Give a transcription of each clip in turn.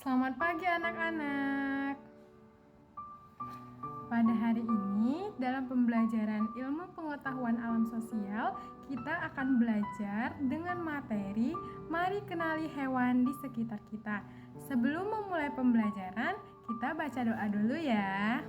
Selamat pagi anak-anak. Pada hari ini dalam pembelajaran ilmu pengetahuan alam sosial, kita akan belajar dengan materi Mari kenali hewan di sekitar kita. Sebelum memulai pembelajaran, kita baca doa dulu ya.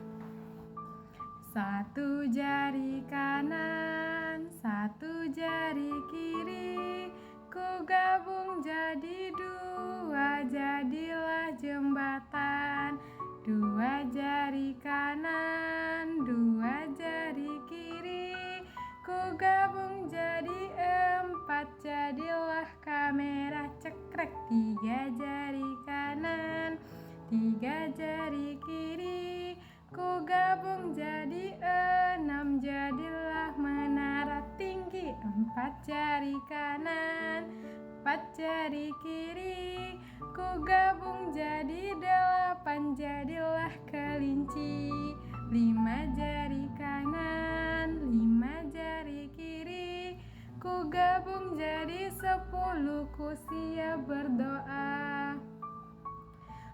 Satu jari kanan, satu jari kiri, ku gabung jadi dua, jadilah jembatan. Dua jari kanan, dua jari kiri, ku gabung jadi empat, jadilah kamera cekrek. Tiga jari kanan, tiga jari kiri, ku gabung jadi enam, jadilah menara tinggi. Empat jari kanan, empat jari kiri, ku gabung jadi delapan, jadilah kelinci. Lima jari kanan, lima jari kiri, ku gabung jadi 10, ku siap berdoa.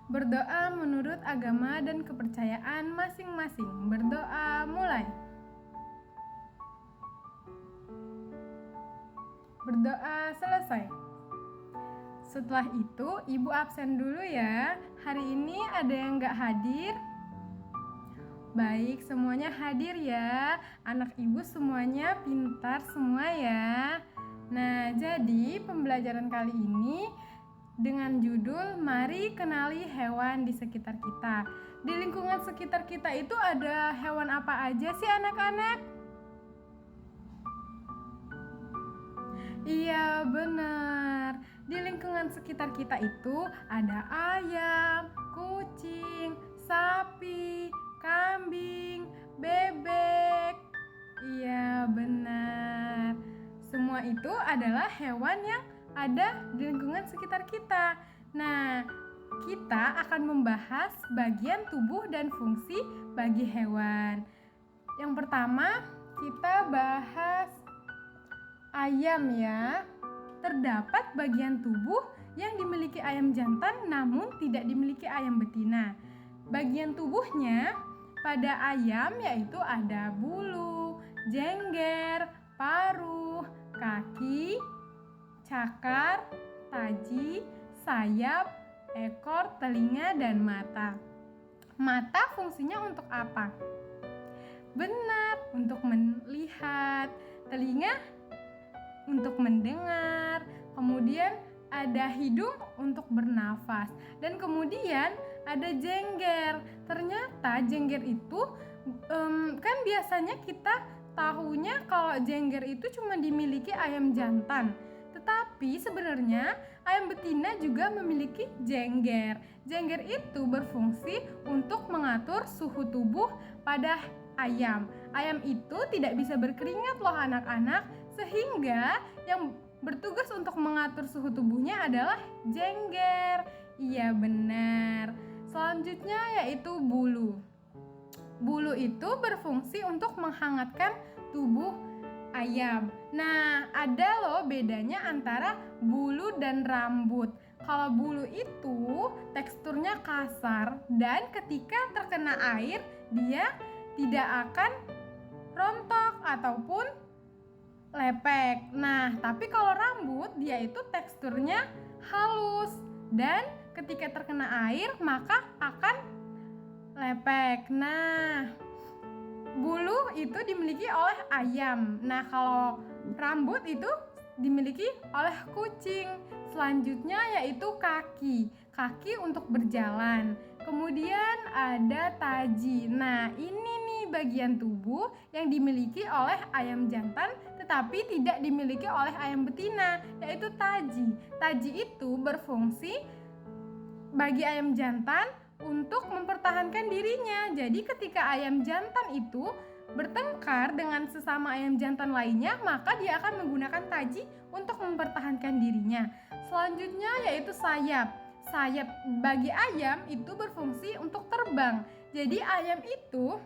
Berdoa menurut agama dan kepercayaan masing-masing. Berdoa mulai. Berdoa selesai. Setelah itu, ibu absen dulu ya. Hari ini ada yang gak hadir? Baik, semuanya hadir ya. Anak ibu semuanya pintar semua ya. Nah, jadi pembelajaran kali ini dengan judul Mari Kenali Hewan di Sekitar Kita. Di lingkungan sekitar kita itu ada hewan apa aja sih anak-anak? Iya benar. Di lingkungan sekitar kita itu ada ayam, kucing, sapi, kambing, bebek. Iya benar. Semua itu adalah hewan yang ada di lingkungan sekitar kita. Nah, kita akan membahas bagian tubuh dan fungsi bagi hewan. Yang pertama, kita bahas ayam ya. Terdapat bagian tubuh yang dimiliki ayam jantan namun tidak dimiliki ayam betina. Bagian tubuhnya pada ayam yaitu ada bulu, jengger, paruh, kaki, cakar, taji, sayap, ekor, telinga, dan mata. Mata fungsinya untuk apa? Benar, untuk melihat. Telinga untuk mendengar. Kemudian ada hidung untuk bernafas. Dan kemudian ada jengger. Ternyata jengger itu kan biasanya kita tahunya kalau jengger itu cuma dimiliki ayam jantan. Tetapi sebenarnya ayam betina juga memiliki jengger. Jengger itu berfungsi untuk mengatur suhu tubuh pada ayam. Ayam itu tidak bisa berkeringat loh anak-anak, sehingga yang bertugas untuk mengatur suhu tubuhnya adalah jengger. Iya benar. Selanjutnya yaitu bulu. Bulu itu berfungsi untuk menghangatkan tubuh ayam. Nah, ada loh bedanya antara bulu dan rambut. Kalau bulu itu teksturnya kasar dan ketika terkena air dia tidak akan rontok ataupun lepek. Nah, tapi kalau rambut dia itu teksturnya halus dan ketika terkena air maka akan lepek. Nah, bulu itu dimiliki oleh ayam. Nah, kalau rambut itu dimiliki oleh kucing. Selanjutnya yaitu kaki. Kaki untuk berjalan. Kemudian ada taji. Nah, ini nih bagian tubuh yang dimiliki oleh ayam jantan tetapi tidak dimiliki oleh ayam betina, yaitu taji. Taji itu berfungsi bagi ayam jantan untuk mempertahankan dirinya. Jadi ketika ayam jantan itu bertengkar dengan sesama ayam jantan lainnya, maka dia akan menggunakan taji untuk mempertahankan dirinya. Selanjutnya yaitu sayap. Sayap bagi ayam itu berfungsi untuk terbang. Jadi ayam itu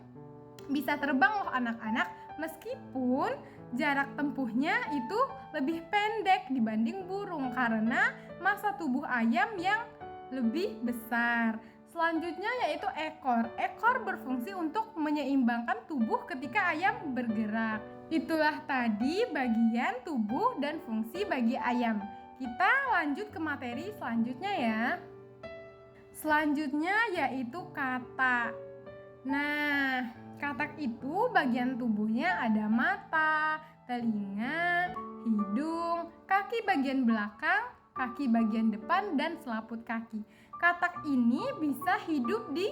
bisa terbang loh anak-anak, meskipun jarak tempuhnya itu lebih pendek dibanding burung karena massa tubuh ayam yang lebih besar. Selanjutnya yaitu ekor. Ekor berfungsi untuk menyeimbangkan tubuh ketika ayam bergerak. Itulah tadi bagian tubuh dan fungsi bagi ayam. Kita lanjut ke materi selanjutnya ya. Selanjutnya yaitu katak. Nah, katak itu bagian tubuhnya ada mata, telinga, hidung, kaki bagian belakang, kaki bagian depan, dan selaput kaki. Katak ini bisa hidup di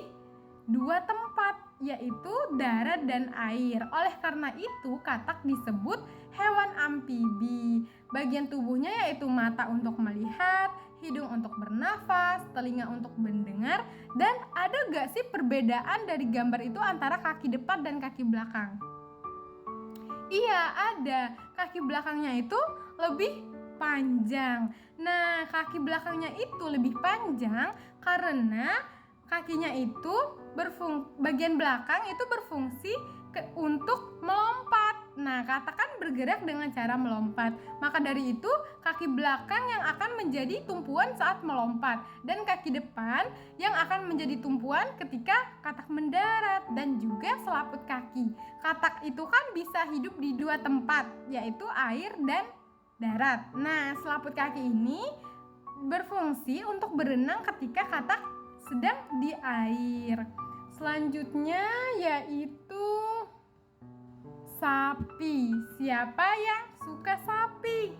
dua tempat, yaitu darat dan air. Oleh karena itu, katak disebut hewan amfibi. Bagian tubuhnya yaitu mata untuk melihat, hidung untuk bernafas, telinga untuk mendengar. Dan ada gak sih perbedaan dari gambar itu antara kaki depan dan kaki belakang? Iya, ada. Kaki belakangnya itu lebih panjang. Nah, kaki belakangnya itu lebih panjang karena kakinya itu bagian belakang itu berfungsi untuk melompat. Nah, katak kan bergerak dengan cara melompat. Maka dari itu, kaki belakang yang akan menjadi tumpuan saat melompat dan kaki depan yang akan menjadi tumpuan ketika katak mendarat dan juga selaput kaki. Katak itu kan bisa hidup di dua tempat, yaitu air dan darat. Nah, selaput kaki ini berfungsi untuk berenang ketika katak sedang di air. Selanjutnya yaitu sapi. Siapa yang suka sapi?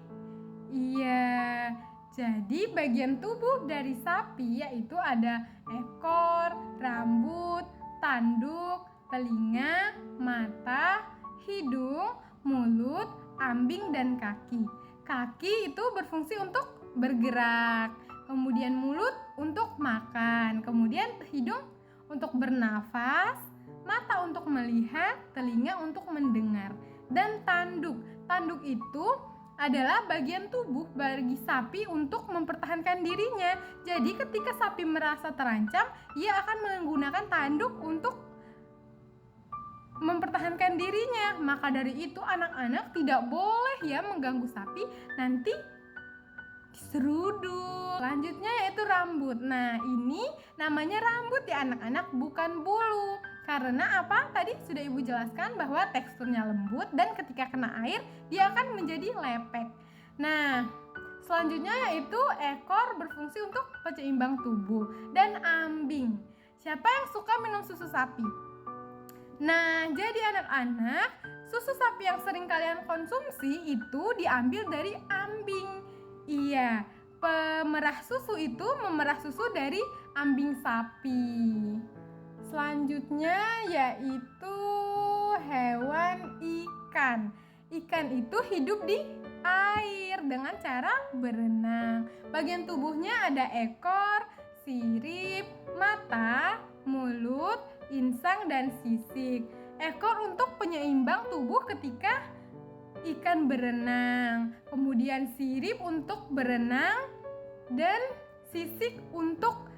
Iya. Jadi bagian tubuh dari sapi yaitu ada ekor, rambut, tanduk, telinga, mata, hidung, mulut, ambing, dan kaki. Kaki itu berfungsi untuk bergerak, kemudian mulut untuk makan, kemudian hidung untuk bernafas, mata untuk melihat, telinga untuk mendengar, dan tanduk. Tanduk itu adalah bagian tubuh bagi sapi untuk mempertahankan dirinya. Jadi ketika sapi merasa terancam, ia akan menggunakan tanduk untuk mempertahankan dirinya. Maka dari itu anak-anak tidak boleh ya mengganggu sapi, nanti diseruduk. Selanjutnya yaitu rambut. Nah, ini namanya rambut ya anak-anak, bukan bulu. Karena apa? Tadi sudah Ibu jelaskan bahwa teksturnya lembut dan ketika kena air dia akan menjadi lepek. Nah, selanjutnya yaitu ekor berfungsi untuk penyeimbang tubuh, dan ambing. Siapa yang suka minum susu sapi? Nah, jadi anak-anak, susu sapi yang sering kalian konsumsi itu diambil dari ambing. Iya, pemerah susu itu memerah susu dari ambing sapi. Selanjutnya yaitu hewan ikan. Ikan itu hidup di air dengan cara berenang. Bagian tubuhnya ada ekor, sirip, mata, mulut, insang, dan sisik. Ekor untuk penyeimbang tubuh ketika ikan berenang, kemudian sirip untuk berenang, dan sisik untuk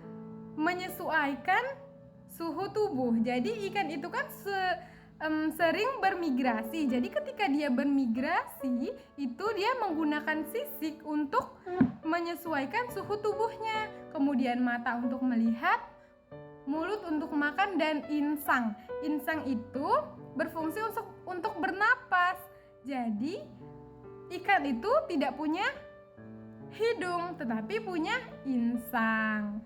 menyesuaikan suhu tubuh. Jadi ikan itu kan sering bermigrasi. Jadi ketika dia bermigrasi, itu dia menggunakan sisik untuk menyesuaikan suhu tubuhnya. Kemudian mata untuk melihat, mulut untuk makan, dan insang. Insang itu berfungsi untuk bernapas. Jadi ikan itu tidak punya hidung tetapi punya insang.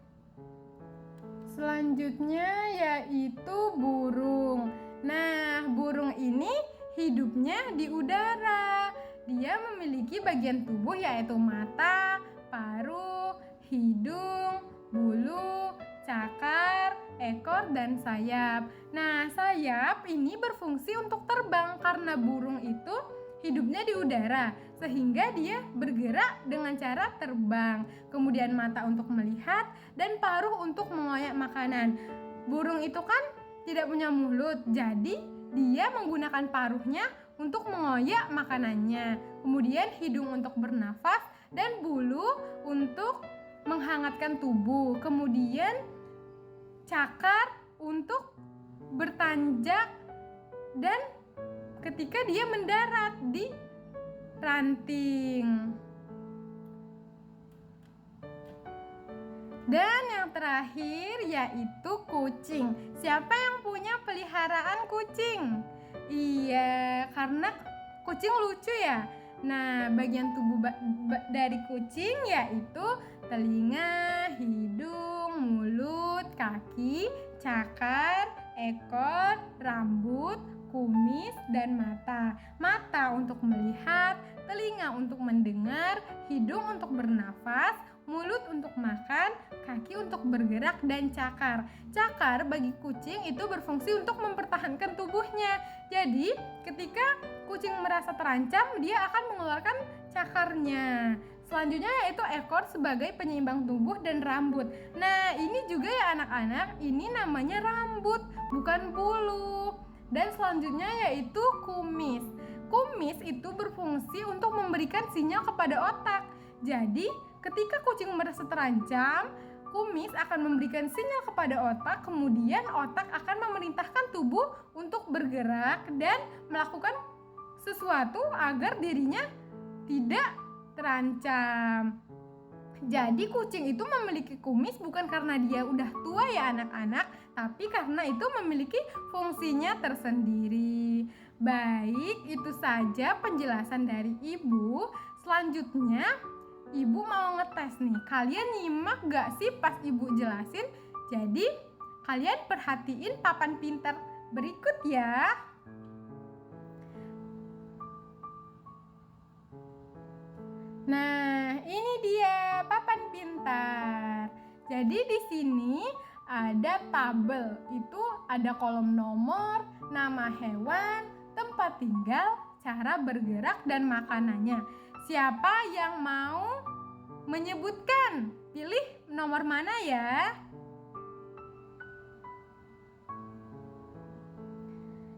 Selanjutnya yaitu burung. Nah, burung ini hidupnya di udara. Dia memiliki bagian tubuh yaitu mata, paruh, hidung, bulu, cakar, ekor, dan sayap. Nah, sayap ini berfungsi untuk terbang karena burung itu hidupnya di udara, sehingga dia bergerak dengan cara terbang. Kemudian mata untuk melihat dan paruh untuk mengoyak makanan. Burung itu kan tidak punya mulut, jadi dia menggunakan paruhnya untuk mengoyak makanannya. Kemudian hidung untuk bernafas dan bulu untuk menghangatkan tubuh. Kemudian cakar untuk bertanjak, dan ketika dia mendarat di ranting. Dan yang terakhir yaitu kucing. Siapa yang punya peliharaan kucing? Iya, karena kucing lucu ya. Nah, bagian tubuh dari kucing yaitu telinga, hidung, mulut, kaki, cakar, ekor, rambut, kumis, dan mata. Mata untuk melihat, telinga untuk mendengar, hidung untuk bernafas, mulut untuk makan, kaki untuk bergerak, dan cakar. Cakar bagi kucing itu berfungsi untuk mempertahankan tubuhnya. Jadi, ketika kucing merasa terancam, dia akan mengeluarkan cakarnya. Selanjutnya yaitu ekor sebagai penyeimbang tubuh dan rambut. Nah, ini juga ya anak-anak, ini namanya rambut, bukan bulu. Dan selanjutnya yaitu kumis. Kumis itu berfungsi untuk memberikan sinyal kepada otak. Jadi, ketika kucing merasa terancam, kumis akan memberikan sinyal kepada otak, kemudian otak akan memerintahkan tubuh untuk bergerak dan melakukan sesuatu agar dirinya tidak terancam. Jadi kucing itu memiliki kumis bukan karena dia udah tua ya anak-anak, tapi karena itu memiliki fungsinya tersendiri. Baik, itu saja penjelasan dari Ibu. Selanjutnya, Ibu mau ngetes nih. Kalian nyimak gak sih pas Ibu jelasin? Jadi, kalian perhatiin papan pintar berikut ya. Nah, ini dia papan pintar. Jadi di sini ada tabel. Itu ada kolom nomor, nama hewan, tempat tinggal, cara bergerak, dan makanannya. Siapa yang mau menyebutkan? Pilih nomor mana ya?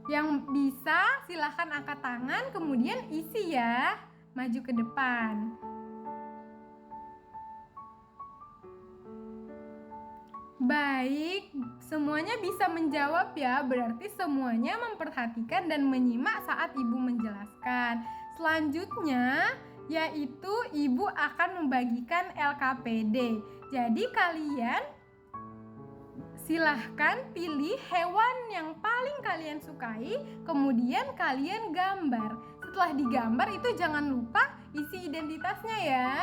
Yang bisa silahkan angkat tangan, kemudian isi ya. Maju ke depan. Baik, semuanya bisa menjawab ya. Berarti semuanya memperhatikan dan menyimak saat Ibu menjelaskan. Selanjutnya yaitu Ibu akan membagikan LKPD. Jadi kalian silahkan pilih hewan yang paling kalian sukai, kemudian kalian gambar. Setelah digambar itu jangan lupa isi identitasnya ya.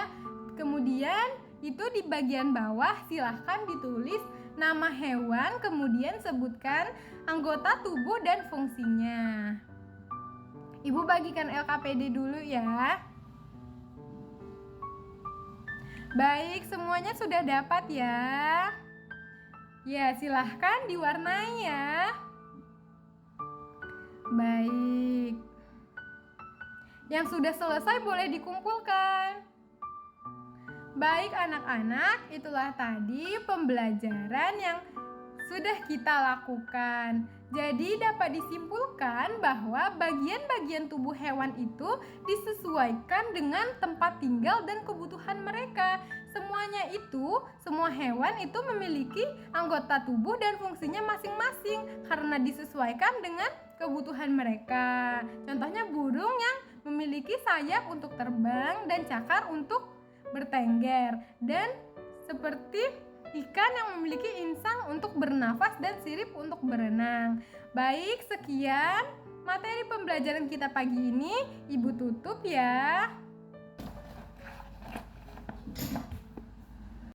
Kemudian itu di bagian bawah silahkan ditulis nama hewan, kemudian sebutkan anggota tubuh dan fungsinya. Ibu bagikan LKPD dulu ya. Baik, semuanya sudah dapat ya. Ya, silahkan diwarnai ya. Baik. Yang sudah selesai boleh dikumpulkan. Baik anak-anak, itulah tadi pembelajaran yang sudah kita lakukan. Jadi dapat disimpulkan bahwa bagian-bagian tubuh hewan itu disesuaikan dengan tempat tinggal dan kebutuhan mereka. Semua hewan itu memiliki anggota tubuh dan fungsinya masing-masing karena disesuaikan dengan kebutuhan mereka. Contohnya burung yang memiliki sayap untuk terbang dan cakar untuk bertengger, dan seperti ikan yang memiliki insang untuk bernafas dan sirip untuk berenang. Baik, sekian materi pembelajaran kita pagi ini. Ibu tutup ya.